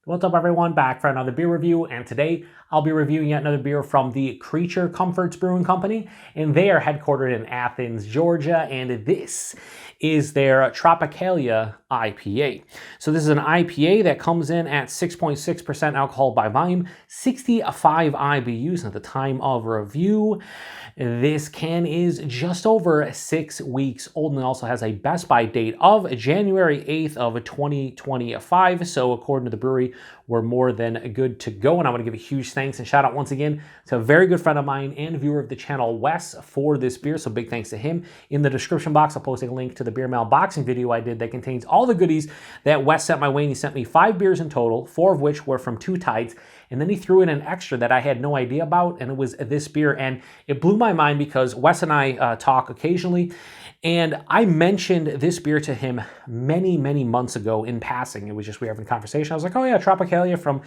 What's up everyone, back for another beer review, and today I'll be reviewing yet another beer from the Creature Comforts Brewing Company, and they are headquartered in Athens, Georgia, and this is their Tropicália IPA. So this is an IPA that comes in at 6.6% alcohol by volume, 65 IBUs at the time of review. This can is just over 6 weeks old, and it also has a best by date of January 8th of 2025. So according to the brewery, we're more than good to go. And I want to give a huge thanks and shout out once again to a very good friend of mine and viewer of the channel, Wes, for this beer. So big thanks to him. In the description box, I'll post a link to the beer mail boxing video I did that contains all the goodies that Wes sent my way. And he sent me 5 beers in total, 4 of which were from Two Tides. And then he threw in an extra that I had no idea about, and it was this beer. And it blew my mind because Wes and I talk occasionally, and I mentioned this beer to him many months ago in passing. It was just we were having a conversation. I was like, oh yeah, Tropicália from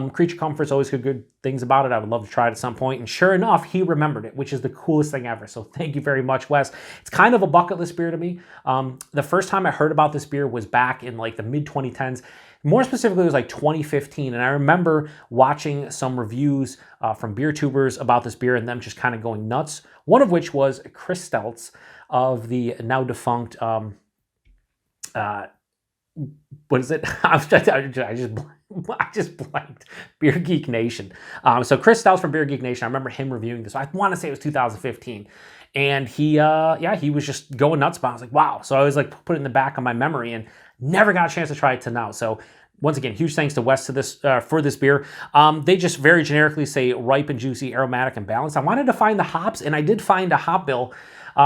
Creature Comforts, always good things about it. I would love to try it at some point. And sure enough, he remembered it, which is the coolest thing ever. So thank you very much, Wes. It's kind of a bucket list beer to me. The first time I heard about this beer was back in like the mid-2010s. More specifically, it was like 2015, and I remember watching some reviews from beer tubers about this beer and them just kind of going nuts. One of which was Chris Stelz of the now defunct, what is it? I just blanked. Beer Geek Nation. So Chris Stelz from Beer Geek Nation, I remember him reviewing this. I want to say it was 2015. And he was just going nuts about it. I was like, wow. So I was like, put it in the back of my memory and never got a chance to try it till now. So once again, huge thanks to Wes for this beer. They just very generically say ripe and juicy, aromatic, and balanced. I wanted to find the hops, and I did find a hop bill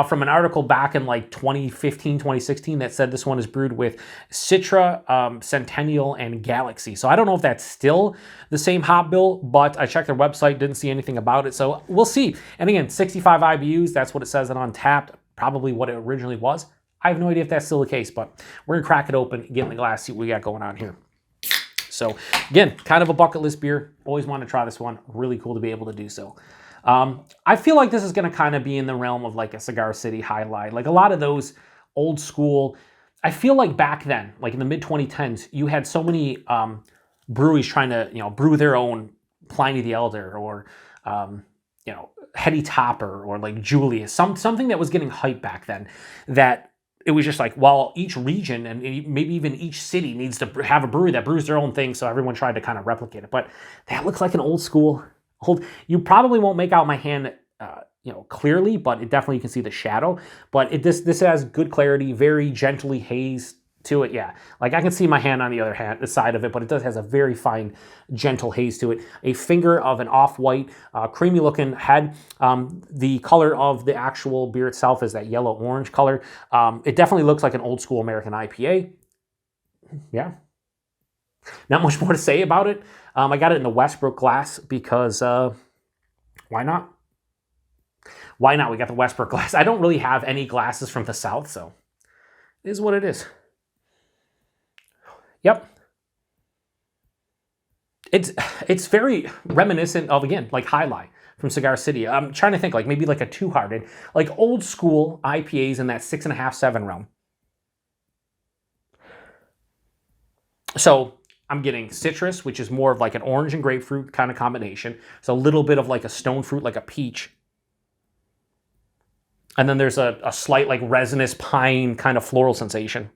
from an article back in like 2015, 2016 that said this one is brewed with Citra, Centennial, and Galaxy. So I don't know if that's still the same hop bill, but I checked their website, didn't see anything about it. So we'll see. And again, 65 IBUs, that's what it says on Untapped, probably what it originally was. I have no idea if that's still the case, but we're gonna crack it open, get in the glass, see what we got going on here. So again, kind of a bucket list beer. Always wanted to try this one. Really cool to be able to do so. I feel like this is going to kind of be in the realm of like a Cigar City highlight. Like a lot of those old school, I feel like back then, like in the mid 2010s, you had so many breweries trying to, brew their own Pliny the Elder or, Hetty Topper or like Julius, something that was getting hype back then that it was just like, well, each region and maybe even each city needs to have a brewery that brews their own thing. So everyone tried to kind of replicate it. But that looks like an old school. You probably won't make out my hand, clearly, but it definitely you can see the shadow. But this has good clarity, very gently hazed to it. Yeah, like I can see my hand on the other hand, the side of it, but it has a very fine, gentle haze to it. A finger of an off-white, creamy looking head. The color of the actual beer itself is that yellow-orange color. It definitely looks like an old school American IPA. Yeah. Not much more to say about it. I got it in the Westbrook glass because why not? Why not? We got the Westbrook glass. I don't really have any glasses from the South, so it is what it is. Yep. It's very reminiscent of, again, like High Life from Cigar City. I'm trying to think like maybe like a Two-Hearted, like old school IPAs in that 6.5, 7 realm. So I'm getting citrus, which is more of like an orange and grapefruit kind of combination. So a little bit of like a stone fruit, like a peach. And then there's a slight like resinous pine kind of floral sensation.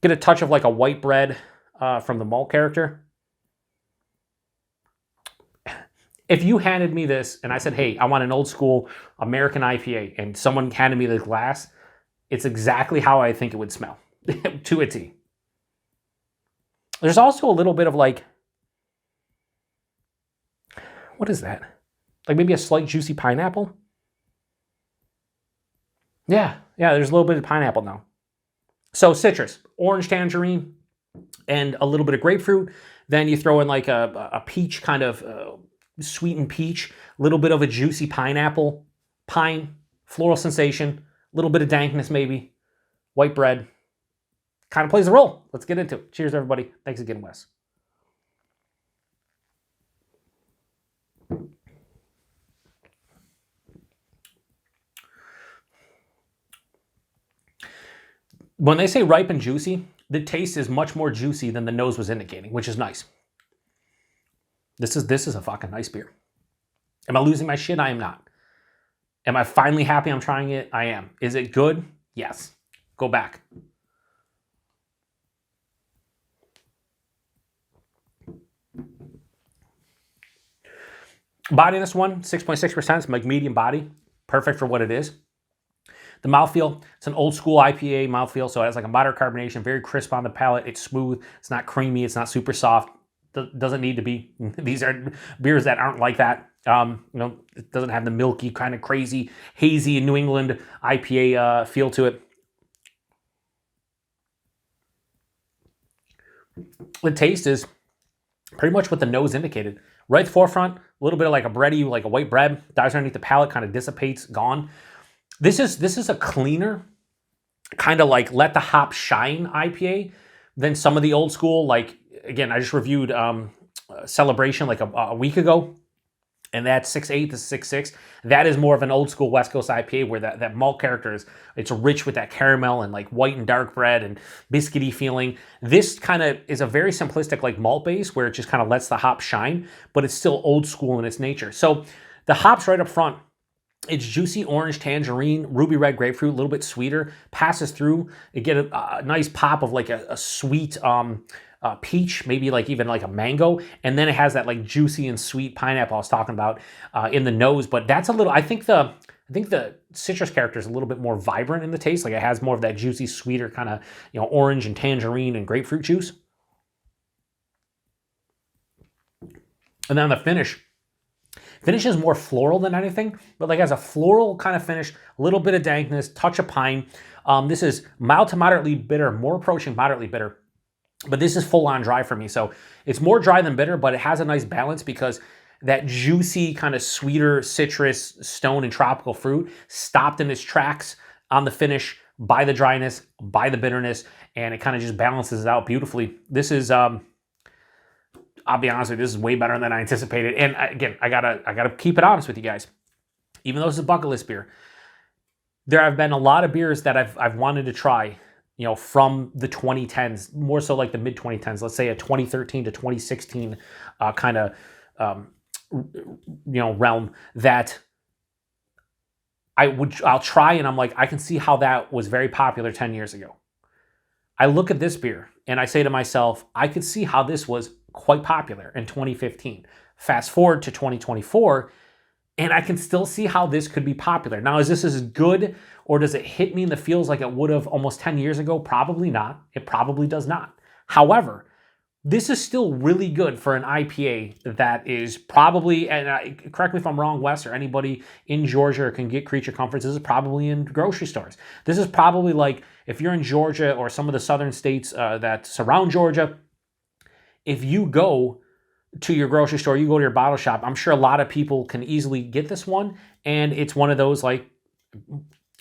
Get a touch of like a white bread from the malt character. If you handed me this and I said, hey, I want an old school American IPA, and someone handed me the glass, it's exactly how I think it would smell to a T. There's also a little bit of like, what is that? Like maybe a slight juicy pineapple? Yeah, there's a little bit of pineapple now. So citrus, orange tangerine, and a little bit of grapefruit. Then you throw in like a peach, kind of sweetened peach, a little bit of a juicy pineapple, pine, floral sensation, a little bit of dankness maybe, white bread. Kind of plays a role. Let's get into it. Cheers, everybody. Thanks again, Wes. When they say ripe and juicy, the taste is much more juicy than the nose was indicating, which is nice. This is a fucking nice beer. Am I losing my shit? I am not. Am I finally happy I'm trying it? I am. Is it good? Yes. Go back. Body in this one, 6.6%. It's like medium body. Perfect for what it is. The mouthfeel, it's an old school IPA mouthfeel, so it has like a moderate carbonation, very crisp on the palate. It's smooth. It's not creamy. It's not super soft. Doesn't need to be. These are beers that aren't like that. It doesn't have the milky, kind of crazy, hazy New England IPA feel to it. The taste is pretty much what the nose indicated. Right at the forefront, a little bit of like a bready, like a white bread, dives underneath the palate, kind of dissipates, gone. This is a cleaner, kind of like let the hop shine IPA than some of the old school. Like, again, I just reviewed Celebration like a week ago, and that's 6.8 to 6.6. That is more of an old school West Coast IPA where that malt character it's rich with that caramel and like white and dark bread and biscuity feeling. This kind of is a very simplistic like malt base where it just kind of lets the hop shine, but it's still old school in its nature. So the hops right up front, it's juicy orange, tangerine, ruby red grapefruit, a little bit sweeter, passes through. You get a nice pop of like a sweet peach, maybe like even like a mango, and then it has that like juicy and sweet pineapple I was talking about in the nose. But that's a little. I think the citrus character is a little bit more vibrant in the taste. Like it has more of that juicy, sweeter kind of orange and tangerine and grapefruit juice. And then the finish is more floral than anything, but like has a floral kind of finish, a little bit of dankness, touch of pine. This is mild to moderately bitter, more approaching moderately bitter. But this is full on dry for me. So it's more dry than bitter, but it has a nice balance because that juicy kind of sweeter citrus, stone, and tropical fruit stopped in its tracks on the finish by the dryness, by the bitterness, and it kind of just balances it out beautifully. This is, I'll be honest with you, this is way better than I anticipated. And again, I gotta keep it honest with you guys. Even though this is a bucket list beer, there have been a lot of beers that I've wanted to try, from the 2010s, more so like the mid 2010s, let's say a 2013 to 2016 kind of, realm that I'll try, and I'm like, I can see how that was very popular 10 years ago. I look at this beer and I say to myself, I could see how this was quite popular in 2015. Fast forward to 2024, and I can still see how this could be popular. Now, is this as good, or does it hit me in the feels like it would have almost 10 years ago? Probably not. It probably does not. However, this is still really good for an IPA that is probably, and correct me if I'm wrong, Wes, or anybody in Georgia can get Creature Comforts, this is probably in grocery stores. This is probably like, if you're in Georgia or some of the southern states that surround Georgia, if you go to your grocery store, you go to your bottle shop, I'm sure a lot of people can easily get this one, and it's one of those like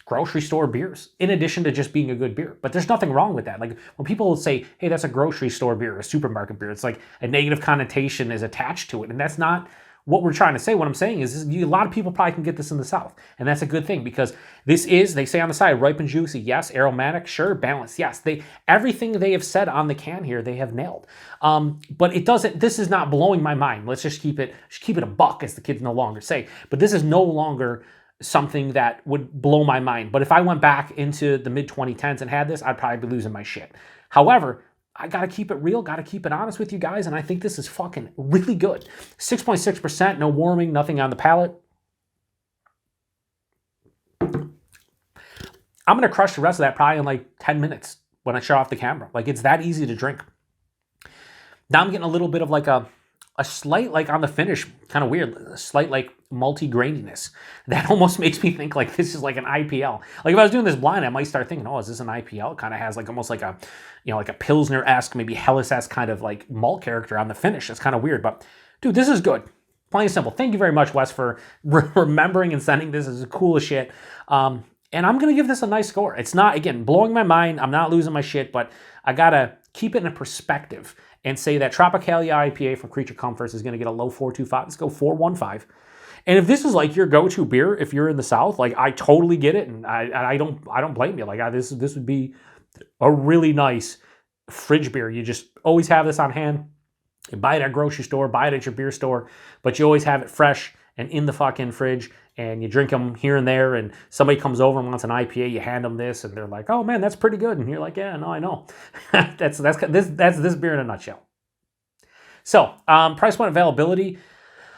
grocery store beers, in addition to just being a good beer. But there's nothing wrong with that. Like when people say, hey, that's a grocery store beer, a supermarket beer, it's like a negative connotation is attached to it, and that's not what we're trying to say. What I'm saying is a lot of people probably can get this in the South, and that's a good thing because this is, they say on the side, ripe and juicy, yes, aromatic, sure, balanced, yes. Everything they have said on the can here, they have nailed. But it doesn't, this is not blowing my mind. Let's just keep it a buck, as the kids no longer say. But this is no longer something that would blow my mind. But if I went back into the mid 2010s and had this, I'd probably be losing my shit. However, I gotta keep it real, gotta keep it honest with you guys, and I think this is fucking really good. 6.6%, no warming, nothing on the palate. I'm gonna crush the rest of that probably in like 10 minutes when I shut off the camera. Like, it's that easy to drink. Now I'm getting a little bit of like a slight, like on the finish, kind of weird, a slight like malty graininess that almost makes me think like this is like an IPL. Like if I was doing this blind, I might start thinking, oh, is this an IPL? It kind of has like almost like a, like a Pilsner-esque, maybe Helles-esque kind of like malt character on the finish. It's kind of weird, but dude, this is good. Plain and simple. Thank you very much, Wes, for remembering and sending this. This is cool as shit. And I'm going to give this a nice score. It's not, again, blowing my mind. I'm not losing my shit, but I got to keep it in perspective and say that Tropicália IPA from Creature Comforts is going to get a low 4.25. Let's go 4.15. And if this is like your go-to beer, if you're in the South, like I totally get it, and I don't blame you. Like this would be a really nice fridge beer. You just always have this on hand. You buy it at a grocery store, buy it at your beer store, but you always have it fresh and in the fucking fridge, and you drink them here and there, and somebody comes over and wants an IPA, you hand them this, and they're like, oh man, that's pretty good. And you're like, yeah, no, I know. that's this beer in a nutshell. So, price point availability,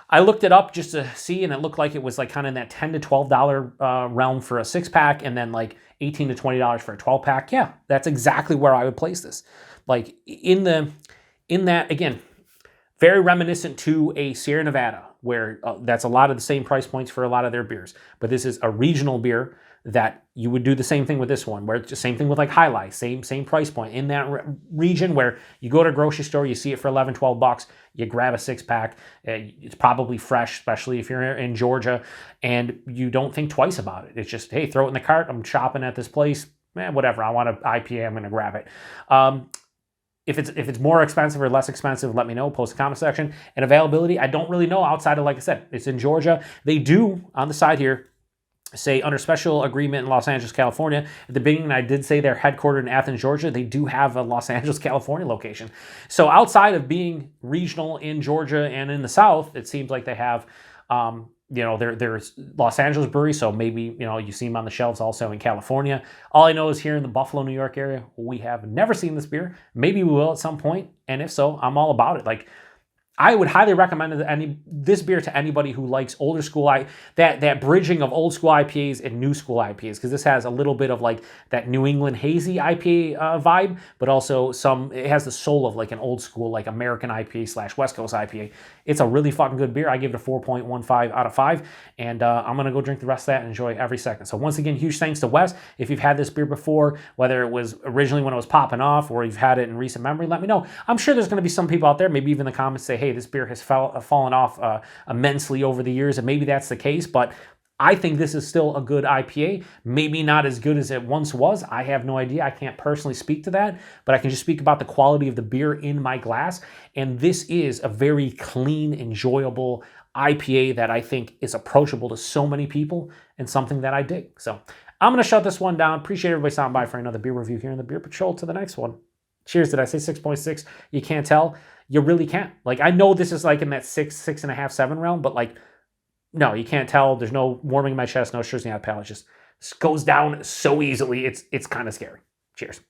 I looked it up just to see, and it looked like it was like kind of in that $10 to $12 realm for a 6-pack, and then like $18 to $20 for a 12-pack. Yeah, that's exactly where I would place this. Like in that, again, very reminiscent to a Sierra Nevada, where that's a lot of the same price points for a lot of their beers. But this is a regional beer that you would do the same thing with this one, where it's the same thing with like High Life, same price point in that region, where you go to a grocery store, you see it for 11, 12 bucks, you grab a 6-pack, it's probably fresh, especially if you're in Georgia, and you don't think twice about it. It's just, hey, throw it in the cart, I'm shopping at this place, whatever, I want an IPA, I'm gonna grab it. If it's more expensive or less expensive, let me know, post a comment section. And availability, I don't really know outside of, like I said, it's in Georgia. They do, on the side here, say under special agreement in Los Angeles, California. At the beginning, I did say they're headquartered in Athens, Georgia. They do have a Los Angeles, California location. So outside of being regional in Georgia and in the South, it seems like they have, they're Los Angeles brewery. So maybe, you see them on the shelves also in California. All I know is here in the Buffalo, New York area, we have never seen this beer. Maybe we will at some point. And if so, I'm all about it. Like, I would highly recommend this beer to anybody who likes older school, that bridging of old school IPAs and new school IPAs, because this has a little bit of like that New England hazy IPA vibe, but also it has the soul of like an old school, like American IPA / West Coast IPA. It's a really fucking good beer. I give it a 4.15 out of 5, and I'm going to go drink the rest of that and enjoy every second. So once again, huge thanks to Wes. If you've had this beer before, whether it was originally when it was popping off or you've had it in recent memory, let me know. I'm sure there's going to be some people out there, maybe even in the comments, say, hey, this beer has fallen off immensely over the years, and maybe that's the case, but I think this is still a good IPA. Maybe not as good as it once was. I have no idea. I can't personally speak to that, but I can just speak about the quality of the beer in my glass, and this is a very clean, enjoyable IPA that I think is approachable to so many people and something that I dig. So I'm going to shut this one down. Appreciate everybody stopping by for another beer review here in the Beer Patrol. To the next one. Cheers. Did I say 6.6? You can't tell. You really can't. Like, I know this is like in that 6.5, 7 realm, but like, no, you can't tell. There's no warming in my chest, no shivers in the palate. It just goes down so easily. It's kind of scary. Cheers.